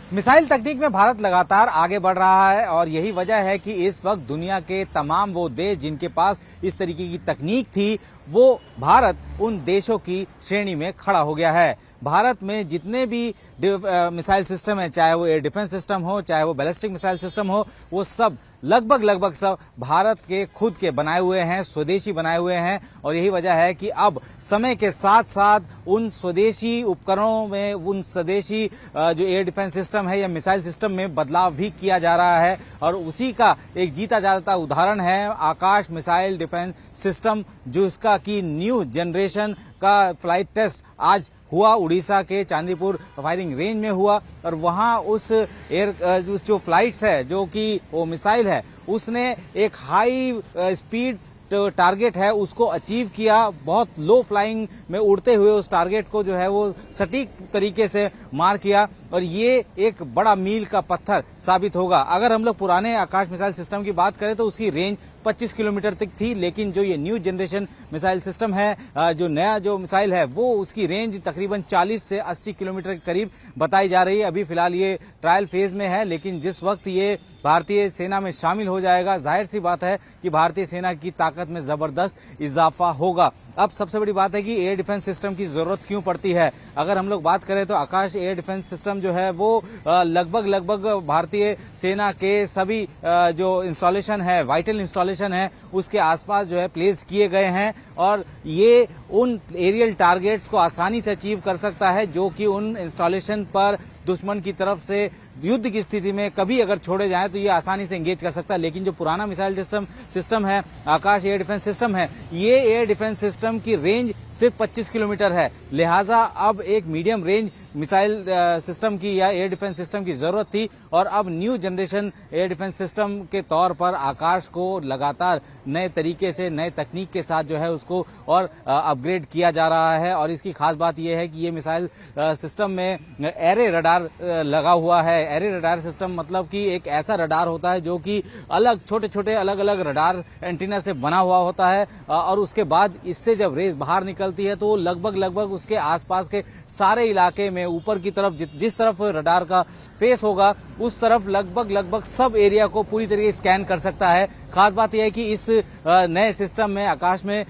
Missile तकनीक में भारत लगातार आगे बढ़ रहा है और यही वजह है कि इस वक्त दुनिया के तमाम वो देश जिनके पास इस तरीके की तकनीक थी, वो भारत उन देशों की श्रेणी में खड़ा हो गया है। भारत में जितने भी मिसाइल सिस्टम है, चाहे वो एयर डिफेंस सिस्टम हो, चाहे वो बैलिस्टिक मिसाइल सिस्टम हो, वो सब लगभग सब भारत के खुद के बनाए हुए हैं, स्वदेशी बनाए हुए हैं। और यही वजह है कि अब समय के साथ साथ उन स्वदेशी उपकरणों में, उन स्वदेशी जो एयर डिफेंस सिस्टम है या मिसाइल सिस्टम में बदलाव भी किया जा रहा है। और उसी का एक जीता जाता उदाहरण है आकाश मिसाइल डिफेंस सिस्टम, जो इसका की न्यू जनरेशन का फ्लाइट टेस्ट आज हुआ। उड़ीसा के चांदीपुर फायरिंग रेंज में हुआ और वहां उस जो फ्लाइट्स है, जो कि वो मिसाइल है, उसने एक हाई स्पीड टारगेट है उसको अचीव किया। बहुत लो फ्लाइंग में उड़ते हुए उस टारगेट को जो है वो सटीक तरीके से मार किया और ये एक बड़ा मील का पत्थर साबित होगा। अगर हम लोग पुराने आकाश मिसाइल सिस्टम की बात करें तो उसकी रेंज 25 किलोमीटर तक थी, लेकिन जो ये न्यू जनरेशन मिसाइल सिस्टम है, जो नया जो मिसाइल है, वो उसकी रेंज तकरीबन 40 से 80 किलोमीटर के करीब बताई जा रही है। अभी फिलहाल ये ट्रायल फेज में है, लेकिन जिस वक्त ये भारतीय सेना में शामिल हो जाएगा, जाहिर सी बात है कि भारतीय सेना की ताकत में जबरदस्त इजाफा होगा। अब सबसे बड़ी बात है कि एयर डिफेंस सिस्टम की जरूरत क्यों पड़ती है। अगर हम लोग बात करें तो आकाश एयर डिफेंस सिस्टम जो है वो लगभग भारतीय सेना के सभी जो इंस्टॉलेशन है, वाइटल इंस्टॉलेशन है, उसके आसपास जो है प्लेस किए गए हैं और ये उन एरियल टारगेट्स को आसानी से अचीव कर सकता है जो कि उन इंस्टॉलेशन पर दुश्मन की तरफ से युद्ध की स्थिति में कभी अगर छोड़े जाएं तो ये आसानी से एंगेज कर सकता है। लेकिन जो पुराना मिसाइल सिस्टम है, आकाश एयर डिफेंस सिस्टम है, ये एयर डिफेंस सिस्टम की रेंज सिर्फ 25 किलोमीटर है। लिहाजा अब एक मीडियम रेंज मिसाइल सिस्टम की या एयर डिफेंस सिस्टम की जरूरत थी और अब new generation air defence system के तौर पर आकाश को लगातार नए तरीके से, नए तकनीक के साथ जो है उसको और अपग्रेड किया जा रहा है। और इसकी खास बात यह है कि ये मिसाइल सिस्टम में एरे रडार लगा हुआ है। एरे रडार सिस्टम मतलब कि एक ऐसा रडार होता है जो कि अलग छोटे छोटे अलग अलग रडार एंटीना से बना हुआ होता है और उसके बाद इससे जब रेस बाहर निकलती है तो लगभग उसके आसपास के सारे इलाके में ऊपर की तरफ जिस तरफ रडार का फेस होगा उस तरफ लगभग सब एरिया को पूरी तरीके से स्कैन कर सकता है। खास बात यह है कि इस नए सिस्टम में आकाश में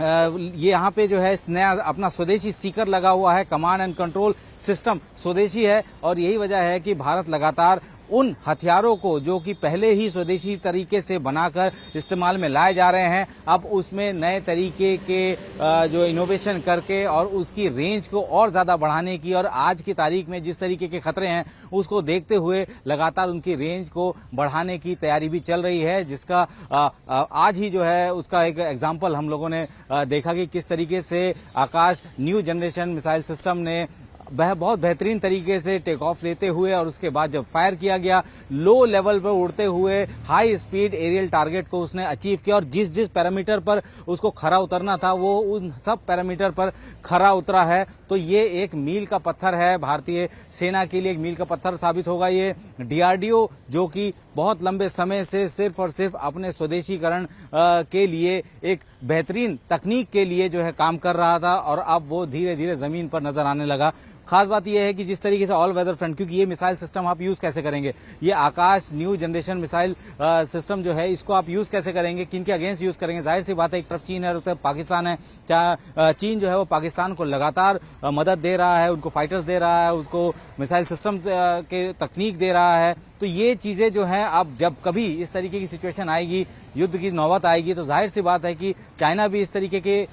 ये यहाँ पे जो है नया अपना स्वदेशी सीकर लगा हुआ है। कमांड एंड कंट्रोल सिस्टम स्वदेशी है और यही वजह है कि भारत लगातार उन हथियारों को जो कि पहले ही स्वदेशी तरीके से बनाकर इस्तेमाल में लाए जा रहे हैं, अब उसमें नए तरीके के जो इनोवेशन करके और उसकी रेंज को और ज्यादा बढ़ाने की, और आज की तारीख में जिस तरीके के खतरे हैं उसको देखते हुए लगातार उनकी रेंज को बढ़ाने की तैयारी भी चल रही है, जिसका आज ही जो है उसका एक एग्जाम्पल हम लोगों ने देखा कि किस तरीके से आकाश न्यू जनरेशन मिसाइल सिस्टम ने बहुत बेहतरीन तरीके से टेक ऑफ लेते हुए और उसके बाद जब फायर किया गया, लो लेवल पर उड़ते हुए हाई स्पीड एरियल टारगेट को उसने अचीव किया और जिस पैरामीटर पर उसको खरा उतरना था वो उन सब पैरामीटर पर खरा उतरा है। तो ये एक मील का पत्थर है, भारतीय सेना के लिए एक मील का पत्थर साबित होगा। ये डीआरडीओ जो कि बहुत लंबे समय से सिर्फ और सिर्फ अपने स्वदेशीकरण के लिए एक बेहतरीन तकनीक के लिए जो है काम कर रहा था और अब वो धीरे धीरे जमीन पर नजर आने लगा। खास बात यह है कि जिस तरीके से ऑल वेदर फ्रंट, क्योंकि ये मिसाइल सिस्टम आप यूज कैसे करेंगे, ये आकाश न्यू जनरेशन मिसाइल सिस्टम जो है इसको आप यूज कैसे करेंगे, किनके अगेंस्ट यूज करेंगे। जाहिर सी बात है एक तरफ चीन है और एक तरफ पाकिस्तान है। चीन जो है वो पाकिस्तान को लगातार मदद दे रहा है, उनको फाइटर्स दे रहा है, उसको मिसाइल सिस्टम के तकनीक दे रहा है। तो ये चीजें जो हैं अब जब कभी इस तरीके की सिचुएशन आएगी, युद्ध की नौबत आएगी, तो जाहिर सी बात है कि चाइना भी इस तरीके के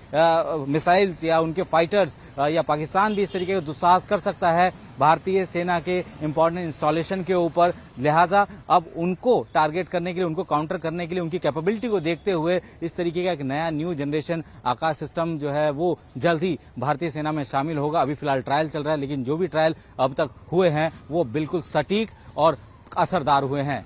मिसाइल्स या उनके फाइटर्स या पाकिस्तान भी इस तरीके का दुस्साहस कर सकता है भारतीय सेना के इंपॉर्टेंट इंस्टॉलेशन के ऊपर। लिहाजा अब उनको टारगेट करने के लिए, उनको काउंटर करने के लिए, उनकी कैपेबिलिटी को देखते हुए इस तरीके का एक नया न्यू जनरेशन आकाश सिस्टम जो है वो जल्द ही भारतीय सेना में शामिल होगा। अभी फिलहाल ट्रायल चल रहा है, लेकिन जो भी ट्रायल अब तक हुए हैं वो बिल्कुल सटीक और असरदार हुए हैं।